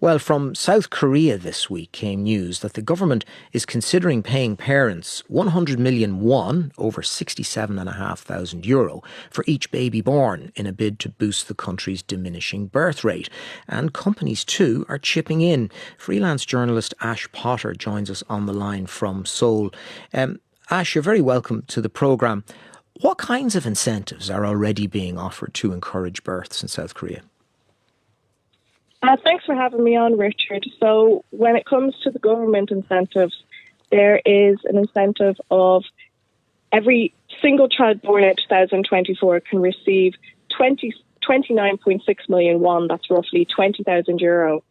Well, from South Korea this week came news that the government is considering paying parents 100 million won, over 67,500 euro, for each baby born in a bid to boost the country's diminishing birth rate. And companies too are chipping in. Freelance journalist Ash Potter joins us on the line from Seoul. Ash, you're very welcome to the programme. What kinds of incentives are already being offered to encourage births in South Korea? Thanks for having me on, Richard. So when it comes to the government incentives, there is an incentive of every single child born in 2024 can receive 29.6 million won, that's roughly 20,000 euro,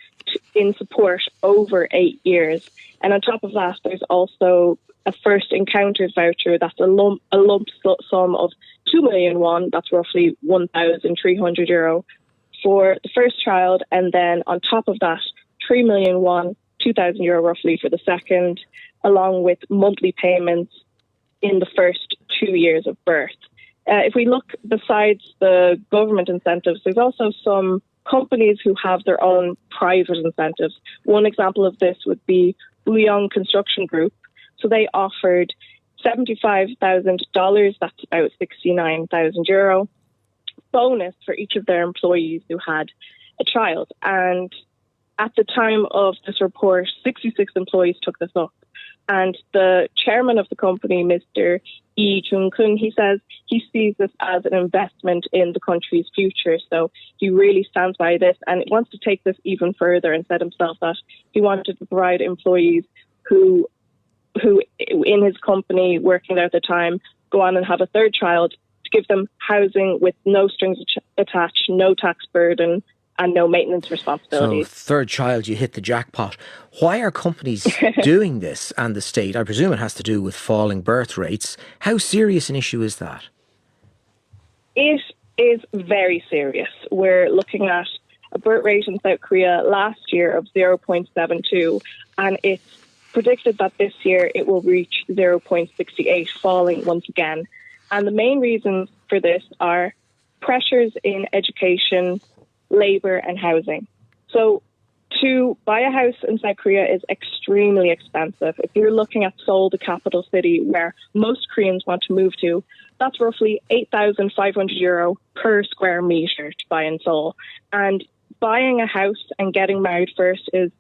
in support over 8 years. And on top of that, there's also a first encounters voucher, that's a lump sum of 2 million won, that's roughly 1,300 euro, for the first child, and then on top of that, 3 million won, 2,000 euro roughly for the second, along with monthly payments in the first 2 years of birth. If we look besides the government incentives, there's also some companies who have their own private incentives. One example of this would be Buyong Construction Group. So they offered $75,000, that's about 69,000 euro, bonus for each of their employees who had a child. And at the time of this report, 66 employees took this up. And the chairman of the company, Mr. Lee Jung-kun, he says he sees this as an investment in the country's future. So he really stands by this and wants to take this even further, and said himself that he wanted to provide employees who in his company working there at the time go on and have a third child, to give them housing with no strings attached, no tax burden, and no maintenance responsibilities. So, third child, you hit the jackpot. Why are companies doing this, and the state? I presume it has to do with falling birth rates. How serious an issue is that? It is very serious. We're looking at a birth rate in South Korea last year of 0.72, and it's predicted that this year it will reach 0.68, falling once again. And the main reasons for this are pressures in education, labour and housing. So to buy a house in South Korea is extremely expensive. If you're looking at Seoul, the capital city where most Koreans want to move to, that's roughly 8,500 euro per square metre to buy in Seoul. And buying a house and getting married first is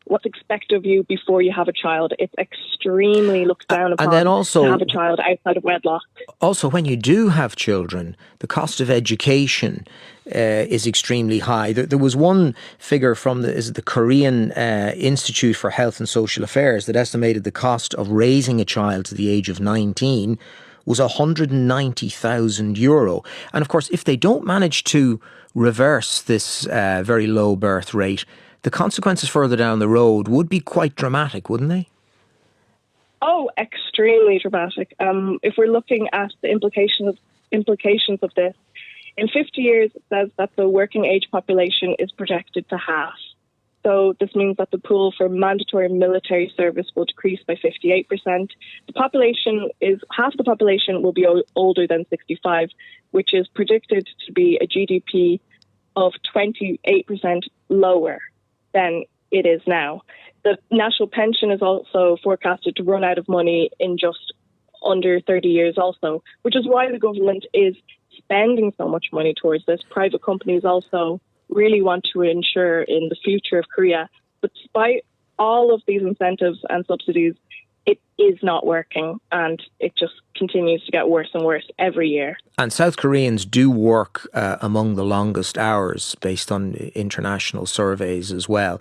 what's expected of you before you have a child. It's extremely looked down upon, and then also, to have a child outside of wedlock. Also, when you do have children, the cost of education is extremely high. There was one figure from the Korean Institute for Health and Social Affairs that estimated the cost of raising a child to the age of 19 was 190,000 euro. And of course, if they don't manage to reverse this very low birth rate, the consequences further down the road would be quite dramatic, wouldn't they? Oh, extremely dramatic. If we're looking at the implications of this, in 50 years, it says that the working age population is projected to halve. So this means that the pool for mandatory military service will decrease by 58%. Half the population will be older than 65, which is predicted to be a GDP of 28% lower than it is now. The national pension is also forecasted to run out of money in just under 30 years also, which is why the government is spending so much money towards this. Private companies also really want to ensure in the future of Korea. But despite all of these incentives and subsidies, it is not working, and it just continues to get worse and worse every year. And South Koreans do work among the longest hours based on international surveys as well.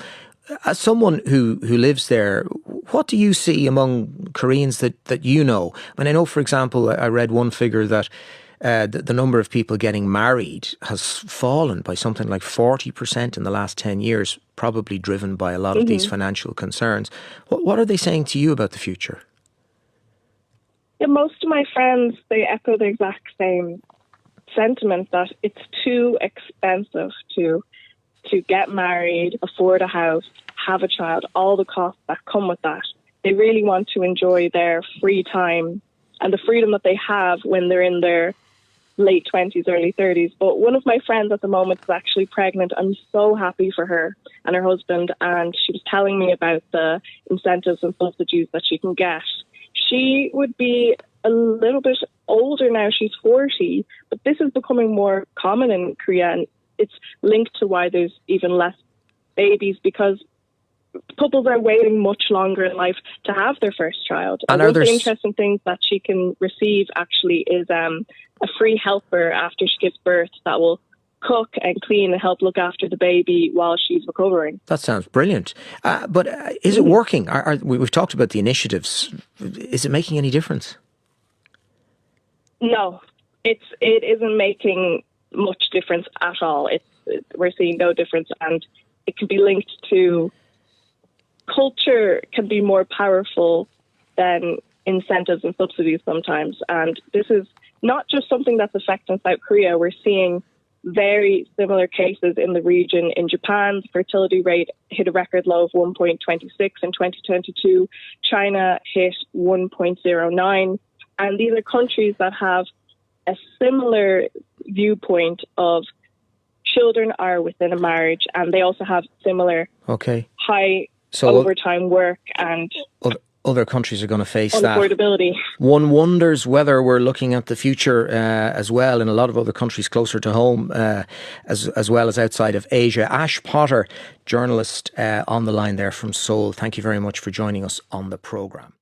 As someone who lives there, what do you see among Koreans that you know? I mean, I know, for example, I read one figure that the number of people getting married has fallen by something like 40% in the last 10 years, probably driven by a lot of these financial concerns. What are they saying to you about the future? Yeah, most of my friends, they echo the exact same sentiment, that it's too expensive to get married, afford a house, have a child, all the costs that come with that. They really want to enjoy their free time and the freedom that they have when they're in their late 20s, early 30s. But one of my friends at the moment is actually pregnant. I'm so happy for her and her husband. And she was telling me about the incentives and subsidies that she can get. She would be a little bit older now. She's 40, but this is becoming more common in Korea. And it's linked to why there's even less babies, because couples are waiting much longer in life to have their first child. And one of the interesting things that she can receive actually is a free helper after she gives birth that will cook and clean and help look after the baby while she's recovering. That sounds brilliant. But is it working? We've talked about the initiatives. Is it making any difference? No, it isn't making much difference at all. We're seeing no difference, and it can be linked to culture can be more powerful than incentives and subsidies sometimes. And this is not just something that's affecting South Korea. We're seeing very similar cases in the region. In Japan, the fertility rate hit a record low of 1.26 in 2022. China hit 1.09. And these are countries that have a similar viewpoint of children are within a marriage, and they also have similar high overtime work, and other countries are going to face unaffordability. One wonders whether we're looking at the future as well in a lot of other countries closer to home, as well as outside of Asia. Ash Potter, journalist on the line there from Seoul. Thank you very much for joining us on the programme.